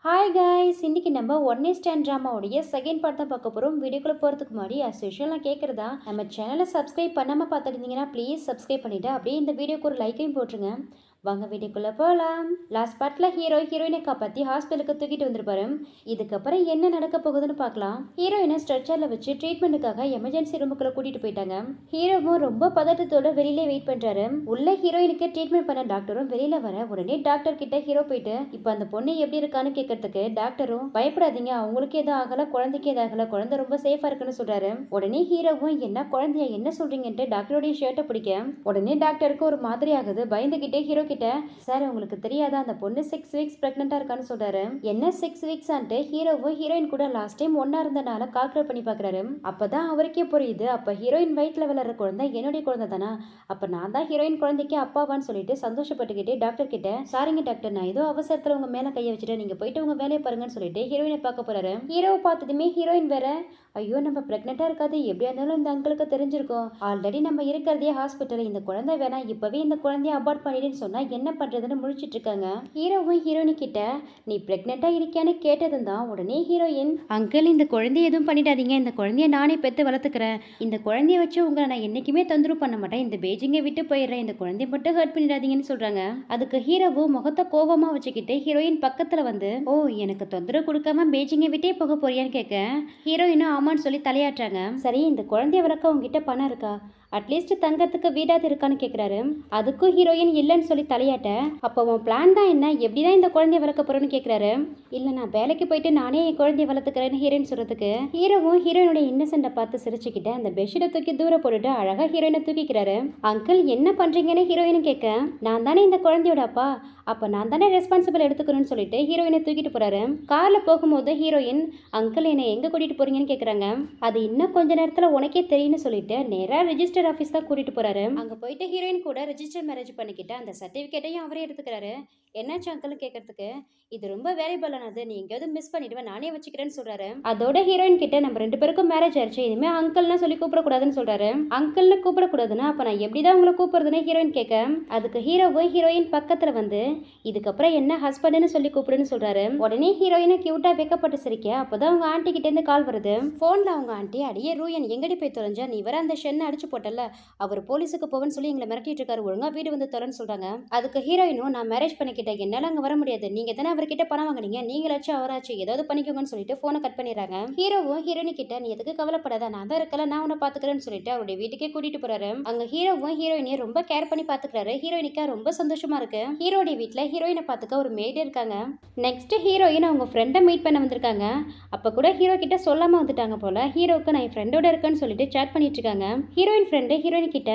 Hi guys, இன்னைக்கு நம்ம one night stand ட்ராமாவுடைய செகண்ட் பார்ட் தான் பார்க்க போகிறோம். வீடியோக்குள்ளே போகிறதுக்கு முன்னாடி அஸ் யூஷுவல் நான் கேட்குறதா, நம்ம சேனலை சப்ஸ்கிரைப் பண்ணாமல் பார்த்துருந்தீங்கன்னா ப்ளீஸ் சப்ஸ்கிரைப் பண்ணிவிட்டு அப்படியே இந்த வீடியோக்கு ஒரு லைக்கையும் போட்டுருங்க. வாங்க வீடியோக்குள்ளே போகலாம். லாஸ்ட் பார்ட்டில் ஹீரோயினை காப்பாற்றி ஹாஸ்பிட்டலுக்கு தூக்கிட்டு வந்திருப்பாரு. இதுக்கப்புறம் என்ன நடக்க போகுதுன்னு பார்க்கலாம். ஹீரோயினை ஸ்ட்ரெச்சரில் வச்சு ட்ரீட்மெண்ட்டுக்காக எமர்ஜென்சி ரூமுக்குள்ளே கூட்டிகிட்டு போயிட்டாங்க. ஹீரோவும் ரொம்ப பதட்டத்தோட வெளியிலே வெயிட் பண்ணுறாரு. உள்ள ஹீரோயினுக்கு ட்ரீட்மெண்ட் பண்ண டாக்டரும் வெளியில் வர உடனே டாக்டர் கிட்ட ஹீரோ போயிட்டு இப்போ அந்த பொண்ணு எப்படி இருக்கான்னு கேட்கறதுக்கு டாக்டரும் பயப்படாதீங்க, அவங்களுக்கு எதுவும் ஆகலை, குழந்தைக்கு எதுவும் ஆகலை, குழந்தை ரொம்ப சேஃபாக இருக்குன்னு சொல்கிறாரு. உடனே ஹீரோவும் என்ன குழந்தைய என்ன சொல்கிறீங்கன்ட்டு டாக்டருடைய ஷர்ட்டை பிடிக்க உடனே டாக்டருக்கு ஒரு மாதிரி ஆகுது. பயந்துகிட்டே ஹீரோ கிட்ட, சார் உங்களுக்கு தெரியாதா அந்த பொண்ணு 6 வீக்ஸ் பிரெக்னெண்டா இருக்கான்னு சொல்றாரு. என்ன 6 வீக்ஸ் ஆன்ட்டு ஹீரோவும் ஹீரோயின் கூட லாஸ்ட் டைம் ஒன்னா இருந்தனால கால்குலேட் பண்ணி பாக்குறாரு. அப்பதான் அவருக்கே புரியுது, அப்ப ஹீரோயின் வயிற்றுல வளர்ற குழந்தை என்னுடைய குழந்தை தானா, அப்ப நான் தான் ஹீரோயின் குழந்தைக்கு அப்பாவான்னு சொல்லிட்டு சந்தோஷப்பட்டுக்கிட்டே டாக்டர் கிட்ட, சாரிங்க டாக்டர் நான் ஏதோ அவசரத்துல உங்க மேல கையை வச்சுட்டு நீங்க போயிட்டு உங்க வேலையை பாருங்கன்னு சொல்லிட்டு ஹீரோயினை பார்க்க போறாரு. ஹீரோவை பார்த்ததுமே ஹீரோயின் வேற, ஐயோ நம்ம பிரெக்னெண்டா இருக்காது, எப்படியா இருந்தாலும் இந்த அங்கிளுக்கு தெரிஞ்சிருக்கும், ஆல்ரெடி நம்ம இருக்கிறதே ஹாஸ்பிட்டல், இந்த குழந்தை வேணா இப்பவே இந்த குழந்தைய அபார்ட் பண்ணிடுன்னு சொன்னா என்ன பண்றதுன்னு முழிச்சிட்டு இருக்காங்க. ஹீரோவும் ஹீரோயினி கிட்ட நீ பிரெக்னெண்டா இருக்கியான்னு கேட்டதும் தான் உடனே ஹீரோயின், அங்கிள் இந்த குழந்தைய எதுவும் பண்ணிடாதீங்க, இந்த குழந்தைய நானே பெத்து வளர்த்துக்கிறேன், இந்த குழந்தைய வச்சு உங்களை நான் என்னைக்குமே தொந்தரவு பண்ண மாட்டேன், இந்த பெய்ஜிங்கை விட்டு போயிடுறேன், இந்த குழந்தைய மட்டும் ஹர்ட் பண்ணிடாதீங்கன்னு சொல்றாங்க. அதுக்கு ஹீரோவும் முகத்தை கோபமா வச்சுக்கிட்டு ஹீரோயின் பக்கத்துல வந்து, ஓ எனக்கு தொந்தரவு கொடுக்காம பெய்ஜிங்கை விட்டே போக போறியான்னு கேட்க ஹீரோயினும் ஆமான்னு சொல்லி தலையாட்டுறாங்க. சரி இந்த குழந்தைய வளர்க்க உங்ககிட்ட பணம் இருக்கா, அட்லீஸ்ட் தங்கத்துக்கு வீடாது இருக்கான்னு கேட்குறாரு. அதுக்கும் ஹீரோயின் இல்லைன்னு சொல்லி தலையாட்ட, அப்போ உன் பிளான் தான் என்ன, எப்படிதான் இந்த குழந்தைய வளர்க்க போறோன்னு கேட்குறாரு. இல்லை நான் வேலைக்கு போயிட்டு நானே என் குழந்தைய வளர்த்துக்கிறேன்னு ஹீரோயின் சொல்றதுக்கு ஹீரோவும் ஹீரோயினுடைய இன்னசென்ட்டை பார்த்து சிரிச்சுக்கிட்டு அந்த பெட்ஷீட்டை தூக்கி தூர போட்டுட்டு அழகாக ஹீரோயினை தூக்கிக்கிறாரு. அங்கிள் என்ன பண்றீங்கன்னு ஹீரோயினும் கேட்க, நான் தானே இந்த குழந்தையோட அப்பா, அப்போ நான் தானே ரெஸ்பான்சிபிள் எடுத்துக்கணும்னு சொல்லிட்டு ஹீரோயினை தூக்கிட்டு போறாரு. காரில் போகும்போது ஹீரோயின், அங்கிள் என்னை எங்கே கூட்டிட்டு போறீங்கன்னு கேட்குறாங்க. அது இன்னும் கொஞ்ச நேரத்தில் உனக்கே தெரியும்னு சொல்லிட்டு நேராக ரெஜிஸ்டர் ஆஃபீஸ் தான் கூட்டிட்டு போறாரு. அங்கே போயிட்டு ஹீரோயின் கூட ரெஜிஸ்டர் மேரேஜ் பண்ணிக்கிட்டு அந்த சர்டிஃபிகேட்டையும் அவரே எடுத்துக்கிறாரு. என்னாச்சு அங்கிள் கேட்கறதுக்கு, இது ரொம்ப வேல்யூபிளானது, நீ எங்கேயாவது மிஸ் பண்ணிடுவேன், நானே வச்சுக்கிறேன்னு சொல்றாரு. அதோட ஹீரோயின் கிட்ட, நம்ம 2 பேருக்கும் மேரேஜ் ஆயிடுச்சு, இனிமே அங்கிள்னு சொல்லி கூப்பிடக்கூடாதுன்னு சொல்றாரு. அங்கிள்னு கூப்பிடக்கூடாதுன்னா அப்ப நான் எப்படிதான் உங்களை கூப்பிடுறதுன்னு ஹீரோயின் கேட்க, அதுக்கு ஹீரோவும் ஹீரோயின் பக்கத்துல வந்து, இதுக்கப்புறம் என்ன ஹஸ்பண்ட்னு சொல்லி கூப்பிடுன்னு சொல்றாரு. உடனே ஹீரோயினை கியூட்டா வைக்கப்பட்டு சிரிக்க அப்பதான் அவங்க ஆண்டி கிட்ட இருந்து கால் வருது. போன்ல அவங்க ஆண்டி, அடியே ரூயன் எங்கடி போய் தொலைஞ்சா, நீ வர அந்த ஷென்னை அடிச்சு போட்டல, அவர் போலீஸுக்கு போவேன்னு சொல்லி எங்களை மிரட்டிட்டு இருக்காரு, ஒழுங்கா வீடு வந்து தொலைன்னு சொல்றாங்க. அதுக்கு ஹீரோயினும், நான் மேரேஜ் பண்ணிக்கிட்டேன், என்னால அங்க வர முடியாது, நீங்க தானே அவர்கிட்ட பணம் வாங்கினீங்க, நீங்களாச்சும் அவராச்சு ஏதாவது பண்ணிக்கோங்கன்னு சொல்லிட்டு போனை கட் பண்ணிடுறாங்க. ஹீரோவும் ஹீரோயினி கிட்ட, நீ எதுக்கு கவலைப்படாத, நான் தான் இருக்கல, நான் உன்னை பாத்துக்கிறேன்னு சொல்லிட்டு அவருடைய வீட்டுக்கே கூட்டிட்டு போறாரு. அங்க ஹீரோவும் ஹீரோயினியை ரொம்ப கேர் பண்ணி பாத்துக்கிறாரு. ஹீரோயினிக்கா ரொம்ப சந்தோஷமா இருக்கு. ஹீரோடைய வீட்டுல ஹீரோயினை பாத்துக்க ஒரு மேட் இருக்காங்க. நெக்ஸ்ட் ஹீரோயின் அவங்க ஃப்ரெண்டை மீட் பண்ண வந்திருக்காங்க. அப்ப கூட ஹீரோ கிட்ட சொல்லாம வந்துட்டாங்க போல. ஹீரோக்கு நான் என் ஃப்ரெண்டோட இருக்கேன்னு சொல்லிட்டு சேட் பண்ணிட்டு இருக்காங்க. ஹீரோயின் ஃப்ரெண்டு ஹீரோயின் கிட்ட,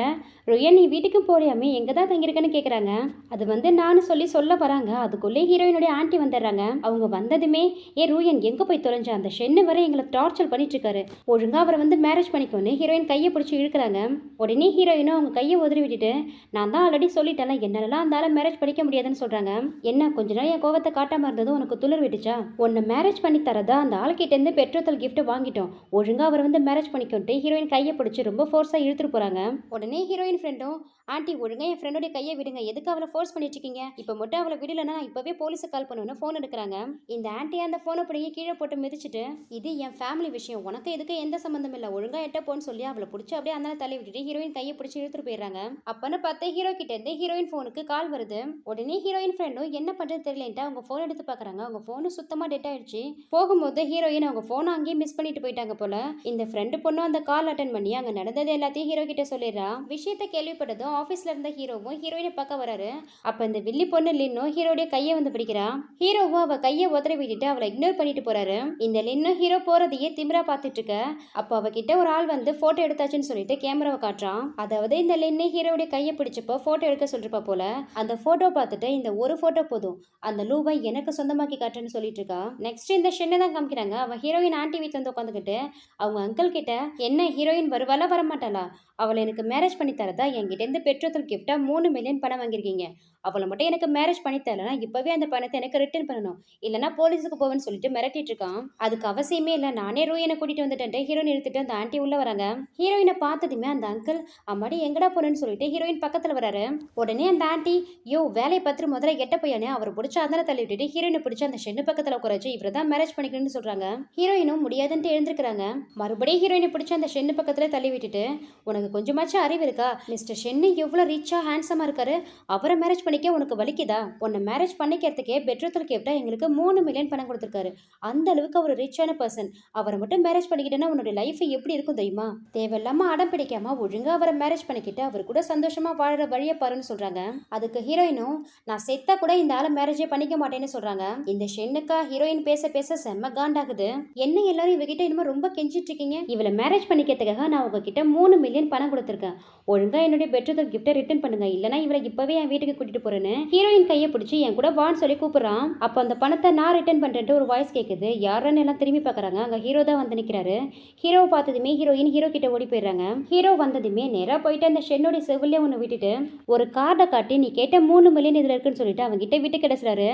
ருயன் நீ வீட்டுக்கு போறியாமே, எங்க தான் தங்கியிருக்கேன்னு கேக்குறாங்க. அது வந்து நானும் சொல்லி சொல்ல வராங்க. அதுக்குள்ளே ஹீரோயினுடைய ஆண்டி வந்துடுறாங்க. அவங்க வந்ததுமே, ஏ ரூயன் எங்க போய் தொலைஞ்சா, அந்த ஷென்னு வரை எங்களை டார்ச்சர் பண்ணிட்டு இருக்காரு, ஒழுங்கா அவரை வந்து மேரேஜ் பண்ணிக்கோன்னு ஹீரோயின் கையை பிடிச்சி இழுக்கிறாங்க. உடனே ஹீரோயினும் அவங்க கையை உதறி விட்டுட்டு, நான் தான் ஆல்ரெடி சொல்லிட்டேன்ல, என்னாலலாம் அந்த ஆளை மேரேஜ் பண்ணிக்க முடியாதுன்னு சொல்றாங்க. என்ன கொஞ்ச நாள் என் கோவத்தை காட்டாம இருந்ததும் உனக்கு துளிர் விட்டுச்சா, உன்னை மேரேஜ் பண்ணி தரதா அந்த ஆள்கிட்ட இருந்து பெட்ரோத்தல் கிஃப்ட் வாங்கிட்டோம், ஒழுங்கா அவர் வந்து மேரேஜ் பண்ணிக்கொண்டு ஹீரோயின் கையை பிடிச்சி ரொம்ப ஃபோர்ஸா இழுத்துட்டு போறாங்க. உடனே ஹீரோயின் ஃப்ரெண்டும், ஆண்டி ஒழுங்கா என் ஃப்ரெண்டோடைய கையை விடுங்க, எதுக்கு அவளை ஃபோர்ஸ் பண்ணிட்டு இருக்கீங்க, இப்போ மட்டும் அவளை விடலன்னா நான் இப்பவே போலீஸுக்கு கால் பண்ணுவேன்னு ஃபோன் எடுக்கிறாங்க. இந்த ஆண்டி அந்த ஃபோனை பிடிங்கி கீழே போட்டு மிதிச்சுட்டு, இது என் ஃபேமிலி விஷயம், உனக்கு எதுக்கு எந்த சம்மந்தம் இல்லை, ஒழுங்கா எட்ட போன்னு சொல்லி அவளை பிடிச்சி அப்படியே அந்த தள்ளி விட்டுட்டு ஹீரோயின் கையை பிடிச்சி இழுத்துட்டு போயிடுறாங்க. அப்பன்னு பார்த்து ஹீரோ கிட்ட இருந்து ஹீரோயின் ஃபோனுக்கு கால் வருது. உடனே ஹீரோயின் ஃப்ரெண்டும் என்ன பண்றது தெரியலன்ட்டு அவங்க ஃபோன் எடுத்து பாக்குறாங்க. அவங்க ஃபோனு சுத்தமா டெட் ஆயிடுச்சு. போகும்போது ஹீரோயின் அவங்க ஃபோனை அங்கேயே மிஸ் பண்ணிட்டு போயிட்டாங்க போல. இந்த ஃப்ரெண்டு பொண்ணும் அந்த கால் அட்டன் பண்ணி அங்க நடந்தது எல்லாத்தையும் ஹீரோ கிட்ட சொல்லிடுறா. விஷயத்தை கேள்விப்பட்டதும் ஆஃபீஸ்ல இருந்த ஹீரோவும் ஹீரோயினை பார்க்க வராரு. அப்ப இந்த வில்லி பொண்ணு லின்னும் ஹீரோடைய கையை வந்து பிடிக்கிறா. ஹீரோவும் அவ கையை உதறி விட்டுட்டு அவளை இக்னோர் பண்ணிட்டு போறாரு. இந்த லின்னும் ஹீரோ போறதையே திமிரா பார்த்துட்டு இருக்க. அப்போ அவகிட்ட ஒரு ஆள் வந்து போட்டோ எடுத்தாச்சுன்னு சொல்லிட்டு கேமராவை காட்டுறான். அதாவது இந்த லின்னு ஹீரோடைய கையை பிடிச்சப்போ போட்டோ எடுக்க சொல்லிருப்பா போல. அந்த போட்டோ பார்த்துட்டு இந்த ஒரு போட்டோ போதும், அந்த லூவை எனக்கு சொந்தமாக்கி காட்டுன்னு சொல்லிட்டு இருக்கா. நெக்ஸ்ட் இந்த ஷென்னை தான் காமிக்கிறாங்க. அவன் ஹீரோயின் ஆண்டி வீட்டுல வந்து உட்காந்துக்கிட்டு அவங்க அங்கிள் கிட்ட, என்ன ஹீரோயின் வருவாளா வரமாட்டாளா, அவளை எனக்கு மேரேஜ் பண்ணி தரதா என்கிட்டேருந்து பெட்ரோல் கிஃப்டா 3 மில்லியன் பணம் வாங்கியிருக்கீங்க. அவளை மட்டும் எனக்கு மேரேஜ் பண்ணி தரலனா இப்பவே அந்த பணத்தை எனக்கு ரிட்டர்ன் பண்ணணும். இல்லைன்னா போலீஸுக்கு போவேன்னு சொல்லிட்டு மிரட்டிட்டு இருக்கான். அதுக்கு அவசியமே இல்லை, நானே ரூயனை கூட்டிட்டு வந்துட்டேன். ஹீரோயின் எடுத்துட்டு அந்த ஆண்டி உள்ள வராங்க. ஹீரோயினை பார்த்ததுமே அந்த அங்கிள் அம்மாடி எங்கடா போனேன்னு சொல்லிட்டு ஹீரோயின் பக்கத்துல வராரு. உடனே அந்த ஆண்டி யோ வேலையை பத்திர முதல்ல எட்ட பையனே அவர் பிடிச்ச அதனால தள்ளி விட்டுட்டு ஹீரோயினை பிடிச்ச அந்த ஷென்னு பக்கத்துல உட்காரச்சு இவரை தான் மேரேஜ் பண்ணிக்கணும்னு சொல்றாங்க. ஹீரோயினும் முடியாதுன்ட்டு எழுந்திருக்கிறாங்க. மறுபடியும் ஹீரோயினை பிடிச்ச அந்த ஷென்னு பக்கத்துல தள்ளி விட்டுட்டு உனக்கு கொஞ்சமாச்சும் அறிவு இருக்கா? மிஸ்டர் ஷென்னு எவ்வளவு ரிச்சா ஹேண்ட்ஸமா இருக்காரு, அவரை மேரேஜ் பண்ணிக்க உனக்கு வலிக்குதா? உன்னை மேரேஜ் பண்ணிக்கிறதுக்கே பெட்ரோல் கேப்டா எங்களுக்கு 3 மில்லியன் பணம் கொடுத்துருக்காரு. அந்த அளவுக்கு அவர் ரிச்சான பர்சன். அவரை மட்டும் மேரேஜ் பண்ணிக்கிட்டேன்னா உன்னோட லைஃப் எப்படி இருக்கும் தெரியுமா? தேவையில்லாம அடம் பிடிக்காம ஒழுங்கா அவரை மேரேஜ் பண்ணிக்கிட்டு அவர் கூட சந்தோஷமா வாழற வழியை பாருன்னு சொல்றாங்க. அதுக்கு ஹீரோயினும் நான் செத்தா கூட இந்த ஆளை மேரேஜே பண்ணிக்க மாட்டேன்னு சொல்றாங்க. இந்த ஷென்னுக்கா ஹீரோயின் பேச பேச செம்ம காண்டாகுது. என்ன எல்லாரும் இவகிட்ட இன்னும் ரொம்ப கெஞ்சிட்டு இருக்கீங்க? இவளை மேரேஜ் பண்ணிக்கிறதுக்காக நான் உங்ககிட்ட 3 மில்லியன் பணம் கொடுத்துருக்கேன். ஒழுங்கா என்னுடைய பெட்ரோல் கிஃப்டை ரிட்டர்ன் பண்ணுங்க, இல்லைன்னா இவளை இப்பவே என் வீட்டுக்கு கூட்டிட்டு போறேன்னு ஹீரோயின் கையை பிடிச்சி என் கூட வான்னு சொல்லி கூப்பிடுறான். அப்போ அந்த பணத்தை நான் ரிட்டர்ன் பண்றேன்ட்டு ஒரு வாய்ஸ் கேட்குது. யாருன்னு எல்லாம் திரும்பி பார்க்கறாங்க. அங்க ஹீரோ தான் வந்து நிக்கிறாரு. ஹீரோவை பார்த்ததுமே ஹீரோயின் ஹீரோ கிட்ட ஓடி போயிடுறாங்க. ஹீரோ வந்ததுமே நேரா போயிட்டு அந்த ஷென்னோட செவிலே ஒன்று விட்டுட்டு ஒரு கார்டை காட்டி நீ கேட்ட 3 மில்லியன் இதுல இருக்குன்னு சொல்லிட்டு அவங்க கிட்ட விட்டு கிடைச்சாரு.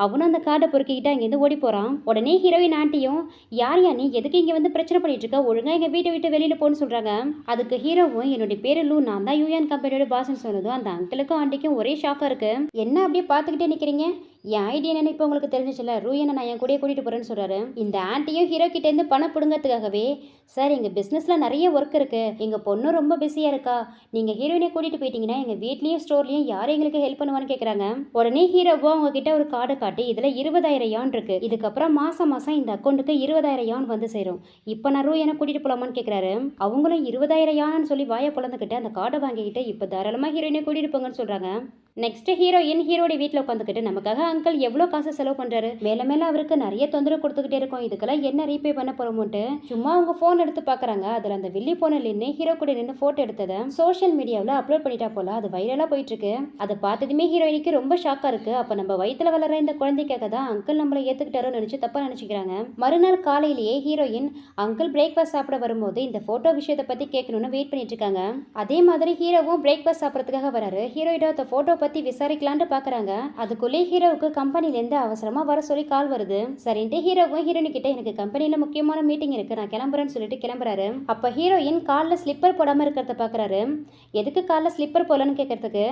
அவனும் அந்த கார்டை பொறுக்கிக்கிட்டு அங்கேருந்து ஓடி போறான். உடனே ஹீரோயின் ஆண்டியும் யார் யா நீ, எதுக்கு இங்க வந்து பிரச்சனை பண்ணிட்டு இருக்க, ஒழுங்கா எங்க வீட்டை விட்டு வெளியில போன்னு சொல்றாங்க. அதுக்கு ஹீரோவும் என்னுடைய பேரு லூ, நான் தான் யூஎன் கம்பெனியோட பாஸ்ன்னு சொன்னதும் அந்த அங்கிளுக்கும் ஆண்டிக்கும் ஒரே ஷாக்கா இருக்கு. என்ன அப்படியே பார்த்துக்கிட்டே நிக்கிறீங்க, என் ஐடியா என்னன்னு இப்போ உங்களுக்கு தெரிஞ்சிச்சுல, ரூயனை நான் என் கூடயே கூட்டிட்டு போறேன்னு சொல்றாரு. இந்த ஆண்டியும் ஹீரோ கிட்ட இருந்து பணம் பிடுங்கிறதுக்காகவே சார் எங்க பிசினஸ்ல நிறைய ஒர்க் இருக்கு, எங்க பொண்ணும் ரொம்ப பிஸியா இருக்கா, நீங்க ஹீரோயினை கூட்டிட்டு போயிட்டீங்கன்னா எங்க வீட்லயும் ஸ்டோர்லயும் யாரும் எங்களுக்கு ஹெல்ப் பண்ணுவான்னு கேக்குறாங்க. உடனே ஹீரோவோ அவங்க கிட்ட ஒரு கார்டை காட்டி இதுல 20,000 யான் இருக்கு, இதுக்கப்புறம் மாசம் மாசம் இந்த அக்கௌண்ட்டுக்கு 20,000 யான் வந்து சேரும், இப்போ நான் ரூயனை கூட்டிட்டு போலாமான்னு கேக்குறாரு. அவங்களும் 20,000 யான்னு சொல்லி வாயை பொழந்துக்கிட்டு அந்த கார்டை வாங்கிக்கிட்டு இப்போ தாராளமா ஹீரோயினை கூட்டிட்டு போங்கன்னு சொல்றாங்க. நெக்ஸ்ட் ஹீரோயின் ஹீரோட வீட்டில் உட்காந்துக்கிட்டு நமக்காக அங்கிள் எவ்வளோ காசு செலவு பண்றாரு, மேல மேல அவருக்கு நிறைய தொந்தரவு கொடுத்துக்கிட்டே இருக்கும், இதுக்கெல்லாம் என்ன ரீபே பண்ண போறோமோன்ட்டு சும்மா அவங்க போன் எடுத்து பாக்குறாங்க. அதுல அந்த வில்லி போன நின்று ஹீரோ கூட நின்று போட்டோ எடுத்ததை சோஷியல் மீடியாவில் அப்லோட் பண்ணிட்டா போல, அது வைரலா போயிட்டு இருக்கு. அதை பார்த்ததுமே ஹீரோயினுக்கு ரொம்ப ஷாக்கா இருக்கு. அப்ப நம்ம வயிற்றுல வளர இந்த குழந்தைக்காக தான் அங்கிள் நம்மளை ஏத்துக்கிட்டாரோ நினைச்சு தப்பா நினைச்சுக்கிறாங்க. மறுநாள் காலையிலேயே ஹீரோயின் அங்கிள் பிரேக்ஃபாஸ்ட் சாப்பிட வரும்போது இந்த போட்டோ விஷயத்தை பத்தி கேட்கணும்னு வெயிட் பண்ணிட்டு இருக்காங்க. அதே மாதிரி ஹீரோவும் பிரேக்ஃபாஸ்ட் சாப்பிடறதுக்காக வராரு. ஹீரோயிட அந்த போட்டோ பத்தி விசாரிக்கலான்னு பாக்குறாங்க. அதுக்குள்ளே ஹீரோவுக்கு கம்பெனில இருந்து அவசரமா வர சொல்லி கால் வருது. சரின்ட்டு ஹீரோவும் ஹீரோயின் கிட்ட எனக்கு கம்பெனில முக்கியமான மீட்டிங் இருக்கு, நான் கிளம்புறேன்னு சொல்லிட்டு கிளம்புறாரு. அப்ப ஹீரோயின் கால்ல ஸ்லிப்பர் போடாம இருக்கிறத பாக்குறாரு. எதுக்கு கால்ல ஸ்லிப்பர் போடலன்னு கேட்கறதுக்கு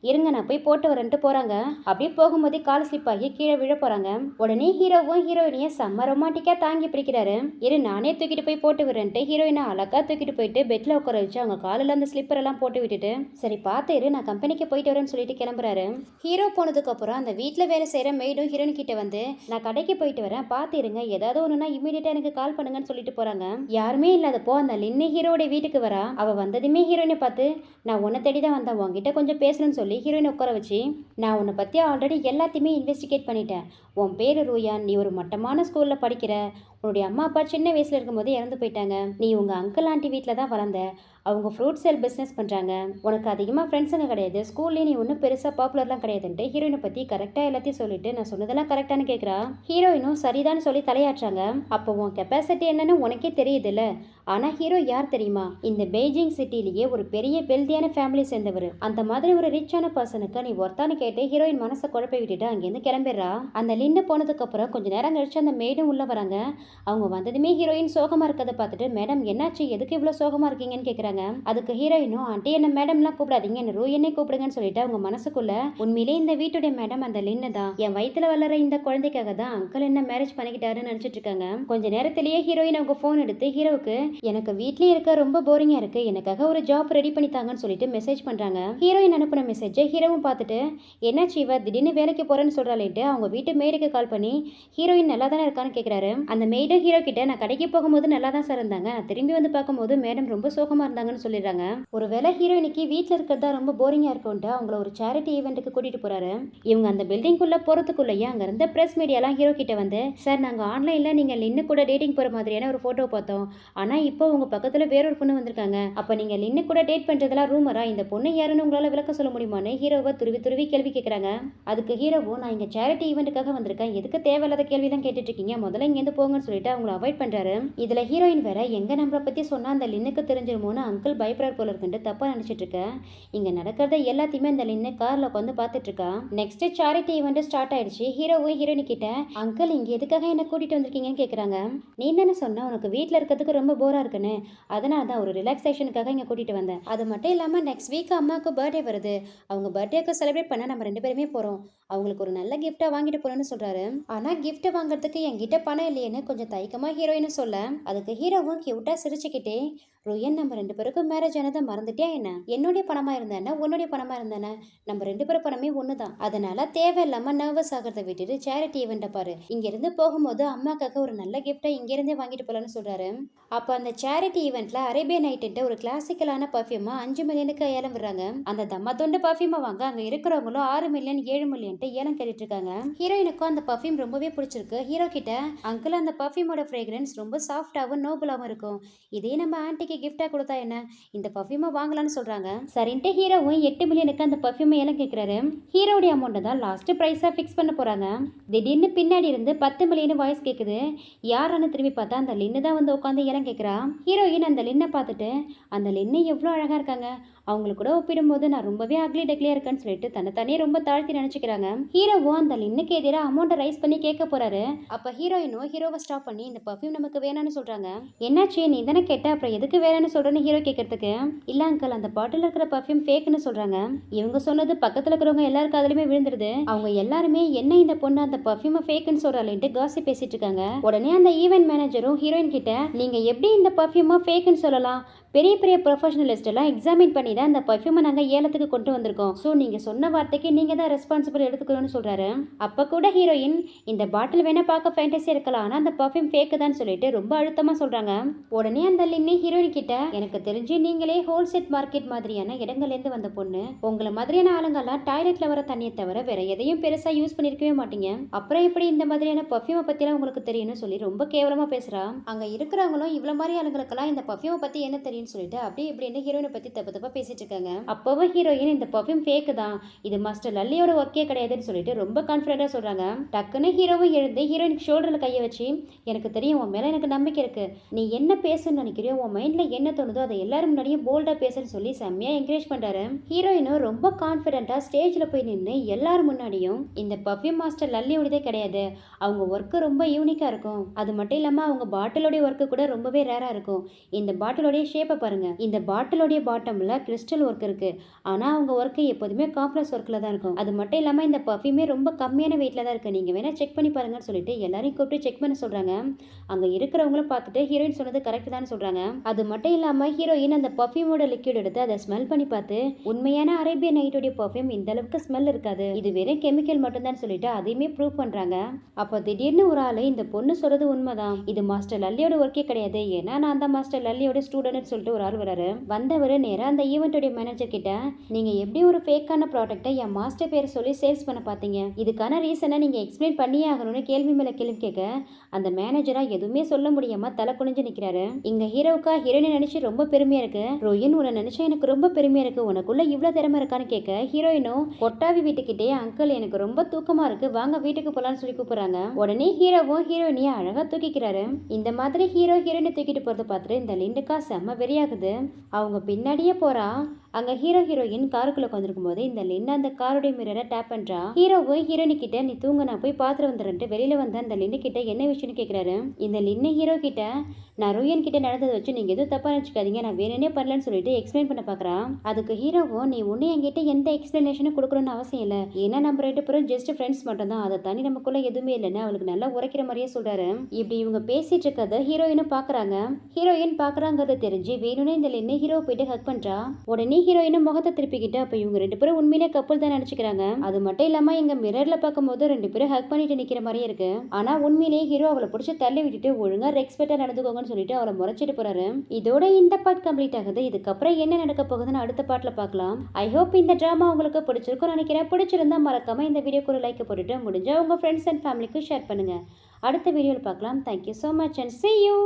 இருங்க நான் போய் போட்டு வரேன்ட்டு போறாங்க. அப்படியே போகும்போதே கால் ஸ்லிப் ஆகி கீழே விழ போறாங்க. உடனே ஹீரோவும் ஹீரோயினைய செம்ம ரொமான்டிக்கா தாங்கி பிடிக்கிறாரு. இரு நானே தூக்கிட்டு போய் போட்டு வரேன்ட்டு ஹீரோயினை அழகா தூக்கிட்டு போயிட்டு பெட்ல உட்கார வச்சு அவங்க காலில் அந்த ஸ்லிப்பர் எல்லாம் போட்டு விட்டுட்டு சரி பார்த்து இரு நான் கம்பெனிக்கு போயிட்டு வரேன்னு சொல்லிட்டு கிளம்புறாரு. ஹீரோ போனதுக்கு அப்புறம் அந்த வீட்டுல வேலை செய்யற மெய்டும் ஹீரோயின் கிட்ட வந்து நான் கடைக்கு போயிட்டு வரேன் பார்த்து இருங்க, ஏதாவது ஒண்ணுனா இமீடியட்டா எனக்கு கால் பண்ணுங்கன்னு சொல்லிட்டு போறாங்க. யாருமே இல்லாதப்போ அந்த லின்னு ஹீரோட வீட்டுக்கு வரா. அவ வந்ததுமே ஹீரோயினை பார்த்து நான் உன்னை தேடி தான் வந்தேன், உன்கிட்ட கொஞ்சம் பேசணும்னு சொல்லி ஹீரோயினை உட்கார வச்சு நான் உன்னை பத்தி ஆல்ரெடி எல்லாத்தையுமே இன்வெஸ்டிகேட் பண்ணிட்டேன், உன் பேரு ரூயான், நீ ஒரு மட்டமான ஸ்கூல்ல படிக்கிற, உன்னுடைய அம்மா அப்பா சின்ன வயசுல இருக்கும்போது இறந்து போயிட்டாங்க, நீ உங்க அங்கிள் ஆண்டி வீட்டில் தான் வளர்ந்த, அவங்க ஃப்ரூட் சேல் பிஸ்னஸ் பண்ணுறாங்க, உனக்கு அதிகமாக ஃப்ரெண்ட்ஸுங்க கிடையாது, ஸ்கூல்லேயே நீ ஒன்றும் பெருசாக பாப்புலர்லாம் கிடையாதுன்ட்டு ஹீரோயினை பற்றி கரெக்டாக எல்லாத்தையும் சொல்லிட்டு நான் சொன்னதெல்லாம் கரெக்டானு கேட்குறா. ஹீரோயினும் சரிதான்னு சொல்லி தலையாட்டுறாங்க. அப்போ உன் கெப்பாசிட்டி என்னன்னு உனக்கே தெரியுதுல்ல, ஆனால் ஹீரோ யார் தெரியுமா, இந்த பெய்ஜிங் சிட்டிலேயே ஒரு பெரிய வெல்தியான ஃபேமிலி சேர்ந்தவர், அந்த மாதிரி ஒரு ரிச்சான பர்சனுக்கு நீ ஒருத்தான்னு கேட்டு ஹீரோயின் மனசை குழப்ப விட்டுட்டு அங்கேருந்து கிளம்பிடுறா. அந்த லின்னு போனதுக்கு அப்புறம் கொஞ்ச நேரம் கழிச்சு அந்த மேடும் உள்ள வராங்க. அவங்க வந்ததுமே ஹீரோயின் சோகமா இருக்கதை பார்த்துட்டு மேடம் என்னாச்சு, எதுக்கு இவ்வளவு சோகமா இருக்கீங்கன்னு கேக்குறாங்க. அதுக்கு ஹீரோயினும் ஆண்டி என்ன மேடம்லாம் கூப்பிடாதீங்க, என்ன ரூயனே கூப்பிடுங்கன்னு சொல்லிட்டு அவங்க மனசுக்குள்ள உண்மையிலே இந்த வீட்டுடைய மேடம் அந்த லின்னு தான், என் வயிற்றுல வளர இந்த குழந்தைக்காக தான் அங்கிள் என்ன மேரேஜ் பண்ணிக்கிட்டாருன்னு நினைச்சிட்டு இருக்காங்க. கொஞ்ச நேரத்திலேயே ஹீரோயின் அவங்க போன் எடுத்து ஹீரோவுக்கு எனக்கு வீட்லயே இருக்க ரொம்ப போரிங்கா இருக்கு, எனக்காக ஒரு ஜாப் ரெடி பண்ணித்தாங்கன்னு சொல்லிட்டு மெசேஜ் பண்றாங்க. ஹீரோயின் அனுப்பின மெசேஜை ஹீரோவும் பார்த்துட்டு என்னாச்சு இவ திடீர்னு வேலைக்கு போறேன்னு சொல்றாளேட்டு அவங்க வீட்டு மேடுக்கு கால் பண்ணி ஹீரோயின் நல்லா தானே இருக்கான்னு கேட்குறாரு. அந்த மேடும் ஹீரோ கிட்ட நான் கடைக்கு போகும்போது நல்லா தான் சார் இருந்தாங்க, நான் திரும்பி வந்து பார்க்கும்போது மேடம் ரொம்ப சோகமா இருந்தாங்கன்னு சொல்லிடுறாங்க. ஒருவேளை ஹீரோயினுக்கு வீட்டில் இருக்கிறதா ரொம்ப போரிங்கா இருக்கும்ட்டு அவங்கள ஒரு சேரிட்டி ஈவெண்ட்டுக்கு கூட்டிட்டு போறாரு. இவங்க அந்த பில்டிங்குள்ள போறதுக்குள்ளேயே அங்க இருந்த பிரஸ் மீடியாலாம் ஹீரோ கிட்ட வந்து சார் நாங்க ஆன்லைன்ல நீங்க லின்னு கூட டேட்டிங் போற மாதிரியான ஒரு போட்டோ பார்த்தோம், ஆனா இப்போ உங்க பக்கத்துல வேறொரு பொண்ணு வந்திருக்காங்க, அப்ப நீங்க லின்னு கூட டேட் பண்றதெல்லாம் ரூமரா, இந்த பொண்ணு யாருன்னு உங்களால விளக்க சொல்ல முடியுமான்னு ஹீரோவை துருவி துருவி கேள்வி கேள்வி கேட்குறாங்க. அதுக்கு ஹீரோவும் நான் இங்கே சேரிட்டி ஈவெண்ட்டுக்காக வந்திருக்கேன், எதுக்கு தேவையில்லாத கேள்விலாம் கேட்டுட்டு இருக்கீங்க, முதல்ல இங்கேருந்து போங்கன்னு சொல்லிட்டு அவங்கள அவாய்ட் பண்ணுறாரு. இதில் ஹீரோயின் வேற எங்க நம்மளை பற்றி சொன்னால் அந்த லின்னுக்கு தெரிஞ்சிருமோன்னு அங்கிள் பயப்படுறார் போல இருக்குன்ட்டு தப்பாக நினச்சிட்டு இருக்கேன். இங்கே நடக்கிறத எல்லாத்தையுமே அந்த லின்னு காரில் உட்காந்து பார்த்துட்டு இருக்கா. நெக்ஸ்ட் சேரிட்டி ஈவெண்ட் ஸ்டார்ட் ஆயிடுச்சு. ஹீரோவும் ஹீரோயினி கிட்ட அங்கிள் இங்கே எதுக்காக என்ன கூட்டிட்டு வந்திருக்கீங்கன்னு கேட்குறாங்க. நீ தானே சொன்ன உனக்கு வீட்டில் இருக்கிறதுக்கு ரொம்ப போரா இருக்குன்னு, அதனால தான் ஒரு ரிலாக்ஸேஷனுக்காக இங்கே கூட்டிட்டு வந்தேன். அது மட்டும் இல்லாமல் நெக்ஸ்ட் வீக் அம்மாவுக்கு பர்த்டே வருது, அவங்க பர்த்டேக்கு செலிப்ரேட் பண்ண நம்ம 2 பேருமே போகிறோம், அவங்களுக்கு ஒரு நல்ல கிஃப்டாக வாங்கிட்டு போகிறோன்னு சொல்கிறாரு. ஆனால் கிஃப்ட் வாங்குறதுக்கு என்கிட்ட பணம் இல்லையேன்னு கொஞ்சம் தயக்கமாக ஹீரோயின்னு சொல்ல, அதுக்கு ஹீரோவும் கியூட்டாக சிரிச்சுக்கிட்டே ரோயன் நம்ம 2 பேருக்கும் மேரேஜ் ஆனதை மறந்துட்டே என்ன, என்னுடைய பணமாக இருந்தேன்னா உன்னுடைய பணமாக இருந்தேன்னா நம்ம 2 பேரும் பணமே ஒன்று தான், அதனால தேவையில்லாமல் நர்வஸ் ஆகிறத விட்டுட்டு சேரிட்டி ஈவெண்ட்டை பாரு, இங்கேருந்து போகும்போது அம்மாக்காக ஒரு நல்ல கிஃப்டை இங்கேருந்தே வாங்கிட்டு போகலான்னு சொல்கிறாரு. அப்போ அந்த சேரிட்டி ஈவெண்ட்டில் அரேபியன் நைட்டுன்ட்டு ஒரு கிளாசிக்கலான பர்ஃப்யூமா 5 மில்லியனுக்கு ஏலம் விடுறாங்க. அந்த தம்மத்தொண்டு பர்ஃப்யூமை வாங்க அங்கே இருக்கிறவங்களும் 6 மில்லியன் 7 மில்லியன்ட்டு ஏலம் கேட்டுட்டு இருக்காங்க. ஹீரோயினுக்கும் அந்த பர்ஃப்யூம் ரொம்பவே பிடிச்சிருக்கு. ஹீரோ கிட்ட அங்கிள் அந்த பர்ஃப்யூமோட ஃப்ரேக்ரன்ஸ் ரொம்ப சாஃப்டாகவும் நோபலாகவும் இருக்கும், இதே நம்ம ஆன்ட்டிக்கு கிஃப்டாக கொடுத்தா என்ன, இந்த பர்ஃப்யூமை வாங்கலாம்னு சொல்கிறாங்க. சரின்ட்டு ஹீரோவும் 8 மில்லியனுக்கு அந்த பர்ஃப்யூமை ஏலம் கேட்குறாரு. ஹீரோடைய அமௌண்ட்டை தான் லாஸ்ட்டு ப்ரைஸாக ஃபிக்ஸ் பண்ண போகிறாங்க. திடீர்னு பின்னாடி இருந்து 10 மில்லியன் வாய்ஸ் கேட்குது. யாரான்னு திரும்பி பார்த்தா அந்த லின்னு தான் வந்து உட்காந்து ஏலம் கேட்குறா. ஹீரோயின் அந்த லின்னை பார்த்துட்டு அந்த லின்னு எவ்வளோ அழகாக இருக்காங்க, அவங்களுக்கு கூட ஒப்பிடும்போது நான் ரொம்பவே அக்லி டக்லியாக இருக்கேன்னு சொல்லிட்டு தன்னைத்தானே ரொம்ப தாழ்த்தி நினச்சிக்கிறாங்க. ஹீரோவும் அந்த லின்னுக்கு எதிராக அமௌண்ட்டை ரைஸ் பண்ணி கேட்க போறாரு. அப்போ ஹீரோயினும் ஹீரோவை ஸ்டாப் பண்ணி இந்த பர்ஃப்யூம் நமக்கு வேணான்னு சொல்கிறாங்க. என்னாச்சு நீ தானே கேட்ட, அப்புறம் எதுக்கு வேணான்னு சொல்கிறேன்னு ஹீரோ கேட்கறதுக்கு, இல்லை அங்கிள் அந்த பாட்டில் இருக்கிற பர்ஃப்யூம் ஃபேக்குன்னு சொல்கிறாங்க. இவங்க சொன்னது பக்கத்தில் இருக்கிறவங்க எல்லாருக்கும் அதுலேயுமே விழுந்துருது. அவங்க எல்லாருமே என்ன இந்த பொண்ணு அந்த பர்ஃப்யூமை ஃபேக்குன்னு சொல்கிறாள்ன்ட்டு காசி பேசிட்டு இருக்காங்க. உடனே அந்த ஈவென்ட் மேனேஜரும் ஹீரோயின் கிட்ட நீங்கள் எப்படி இந்த பர்ஃப்யூமை ஃபேக்குன்னு சொல்லலாம், பெரிய பெரிய ப்ரொஃபஷனலிஸ்ட் எல்லாம் எக்ஸாமின் பண்ணி தான் இந்த பர்ஃப்யூமை நாங்கள் ஏலத்துக்கு கொண்டு வந்திருக்கோம், ஸோ நீங்கள் சொன்ன வார்த்தைக்கு நீங்கள் தான் ரெஸ்பான்சிபிள் எடுத்துக்கணும்னு சொல்கிறாரு. அப்போ கூட ஹீரோயின் இந்த பாட்டில் வேணால் பார்க்க ஃபேண்டஸியாக இருக்கலாம், ஆனால் அந்த பர்ஃப்யூம் ஃபேக்கு தான் சொல்லிட்டு ரொம்ப அழுத்தமாக சொல்கிறாங்க. உடனே அந்த லின்னி ஹீரோயின் கிட்ட எனக்கு தெரிஞ்சு நீங்களே ஹோல்சேல் மார்க்கெட் மாதிரியான இடங்கள்லேருந்து வந்த பொண்ணு, உங்களை மாதிரியான ஆளுங்கெல்லாம் டாய்லெட்டில் வர தண்ணியை தவிர வேற எதையும் பெருசாக யூஸ் பண்ணியிருக்கவே மாட்டீங்க, அப்புறம் எப்படி இந்த மாதிரியான பர்ஃப்யூமை பற்றிலாம் உங்களுக்கு தெரியும்னு சொல்லி ரொம்ப கேவலமாக பேசுகிறா. அங்கே இருக்கிறவங்களும் இவ்வளோ மாதிரி ஆளுங்களுக்கெல்லாம் இந்த பர்ஃப்யூமை பற்றி என்ன தெரியும் சொல்லிட்டு அப்படியே இப்படின்னு ஹீரோயினை பத்தி தப்பு தப்பா பேசிட்டு இருக்காங்க. அப்பவும் ஹீரோயின் இந்த பர்ஃப்யூம் ஃபேக் தான், இது மாஸ்டர் லல்லியோட ஒர்க்கே கிடையாதுன்னு சொல்லிட்டு ரொம்ப கான்ஃபிடண்டா சொல்றாங்க. டக்குன்னு ஹீரோவும் எழுந்து ஹீரோயினுக்கு ஷோல்டர்ல கையை வச்சு எனக்கு தெரியும் உன் மேல எனக்கு நம்பிக்கை இருக்கு, நீ என்ன பேசணும்னு நினைக்கிறியோ உன் மைண்ட்ல என்ன தோணுதோ அதை எல்லாரும் முன்னாடியும் போல்டா பேசுன்னு சொல்லி செம்மையா என்கரேஜ் பண்றாரு. ஹீரோயினும் ரொம்ப கான்ஃபிடண்டா ஸ்டேஜ்ல போய் நின்று எல்லாரும் முன்னாடியும் இந்த பர்ஃப்யூம் மாஸ்டர் லல்லியோடதே கிடையாது, அவங்க ஒர்க்கு ரொம்ப யூனிக்கா இருக்கும், அது மட்டும் இல்லாம அவங்க பாட்டிலோடைய ஒர்க்கு கூட ரொம்பவே ரேரா இருக்கும், இந்த பாட்டிலோடைய ஷேப்பை பாருங்க, இந்த பாட்டிலோடைய பாட்டம்ல கிறிஸ்டல் ஒர்க் இருக்கு, ஆனா அவங்க ஒர்க்கு எப்போதுமே காம்ப்ளெக்ஸ் ஒர்க்ல தான் இருக்கும், அது மட்டும் இல்லாம இந்த பர்ஃப்யூமே ரொம்ப கம்மியான வெயிட்ல தான் இருக்கு, நீங்க வேணா செக் பண்ணி பாருங்கன்னு சொல்லிட்டு எல்லாரையும் கூப்பிட்டு செக் பண்ண சொல்றாங்க. அங்க இருக்கிறவங்களும் பார்த்துட்டு ஹீரோயின் சொன்னது கரெக்ட் தான் சொல்றாங்க. அது மட்டும் இல்லாம ஹீரோயின் அந்த பர்ஃப்யூமோட லிக்விட் எடுத்து அதை ஸ்மெல் பண்ணி பார்த்து உண்மையான அரேபியன் நைட்டோட பர்ஃப்யூம் இந்த அளவுக்கு ஸ்மெல் இருக்காது, இது வெறும் கெமிக்கல் மட்டும் தான் சொல்லிட்டு அதையுமே ப்ரூவ் பண்றாங்க. அப்போ திடீர்னு ஒரு ஆளு இந்த பொண்ணு சொல்றது உண்மைதான், இது மாஸ்டர் லல்லியோட ஒர்க்கே கிடையாது, ஏன்னா நான் தான் மாஸ்டர் லல்லியோட ஸ்டூடெண்ட் சொல்லிட்டு ஒரு ஆள் வராரு. வந்தவர் நேரா அந்த ஈவென்ட்டோட மேனேஜர் கிட்ட நீங்க எப்படி ஒரு ஃபேக்கான ப்ராடக்ட்டை என் மாஸ்டர் பேரை சொல்லி சேல்ஸ் பண்ண பார்த்தீங்க, இதுக்கான ரீசனை நீங்க எக்ஸ்பிளைன் பண்ணியே ஆகணும்னு கேள்வி மேல கேள்வி கேட்க அந்த மேனேஜரா எதுவுமே சொல்ல முடியாம தலை குனிஞ்சு நிக்கிறாரு. இங்க ஹீரோவுக்கா ஹீரோயினை நினைச்சு ரொம்ப பெருமையா இருக்கு, ரோயின் உன்னை நினைச்சா எனக்கு ரொம்ப பெருமையா இருக்கு, உனக்குள்ள இவ்வளவு திறமை இருக்கான்னு கேட்க ஹீரோயினும் கொட்டாவி வீட்டுக்கிட்டே அங்கிள் எனக்கு ரொம்ப தூக்கமா இருக்கு வாங்க வீட்டுக்கு போலான்னு சொல்லி கூப்பிடுறாங்க. உடனே ஹீரோவும் ஹீரோயினியை அழகா தூக்கிக்கிறாரு. இந்த மாதிரி ஹீரோ ஹீரோயினை தூக்கிட்டு போறத பார்த்துட்டு இந்த லிண்டுக்கா செம்ம வெறியாகுது. அவங்க பின்னாடியே போறா. அங்க ஹீரோ ஹீரோயின் காருக்குள்ள உட்காந்துருக்கும் போது இந்த லின்னு அந்த காரோடைய மிரரை டேப் பண்றா. ஹீரோவும் ஹீரோனி கிட்ட நீ தூங்க நான் போய் பாத்துட்டு வந்துடுறேன்ட்டு வெளியில வந்த அந்த லின்னு கிட்ட என்ன விஷயம்னு கேக்குறாரு. இந்த லின்னு ஹீரோ கிட்ட நான் ரோயன் கிட்ட நடந்ததை வச்சு நீங்க எதுவும் தப்பா நினைச்சுக்காதீங்க, நான் வேணுனே பண்ணலன்னு சொல்லிட்டு எக்ஸ்பிளைன் பண்ண பாக்குறா. அதுக்கு ஹீரோவும் நீ ஒண்ணு என்கிட்ட எந்த எக்ஸ்பிளனேஷனும் கொடுக்கணும்னு அவசியம் இல்லை, ஏன்னா நம்ம 2 பேரும் ஜஸ்ட் ஃப்ரெண்ட்ஸ் மட்டும் தான், அதை தாண்டி நமக்குள்ள எதுவுமே இல்லைன்னு அவளுக்கு நல்லா உரைக்கிற மாதிரியே சொல்றாரு. இப்படி இவங்க பேசிட்டு இருக்கத ஹீரோயினும் பாக்குறாங்க. ஹீரோயின் பாக்குறாங்கிறத தெரிஞ்சு வேணும்னே இந்த லின்னு ஹீரோ போயிட்டு ஹக் பண்றா. உடனே ஹீரோயினும் முகத்தை திருப்பிக்கிட்டு அப்ப இவங்க 2 பேரும் உண்மையிலே கப்பல் தான் நினைச்சுக்கிறாங்க. அது மட்டும் இல்லாம எங்க மிரர்ல பார்க்கும்போது 2 பேரும் ஹக் பண்ணிட்டு நிக்கிற மாதிரியே இருக்கு. ஆனா உண்மையிலேயே ஹீரோ அவளை பிடிச்சி தள்ளி விட்டுட்டு ஒழுங்கா ரெஸ்பெக்டா நடந்துக்கோங்கன்னு சொல்லிட்டு அவளை முறைச்சிட்டு போறாரு. இதோட இந்த பார்ட் கம்ப்ளீட் ஆகுது. இதுக்கப்புறம் என்ன நடக்க போகுதுன்னு அடுத்த பார்ட்ல பார்க்கலாம். ஐ ஹோப் இந்த டிராமா உங்களுக்கு பிடிச்சிருக்கும்னு நினைக்கிறேன். பிடிச்சிருந்தா மறக்காம இந்த வீடியோக்கு ஒரு லைக் போட்டுட்டு முடிஞ்சா உங்க ஃப்ரெண்ட்ஸ் அண்ட் ஃபேமிலிக்கு ஷேர் பண்ணுங்க. அடுத்த வீடியோவில் பார்க்கலாம். Thank you so much and see you.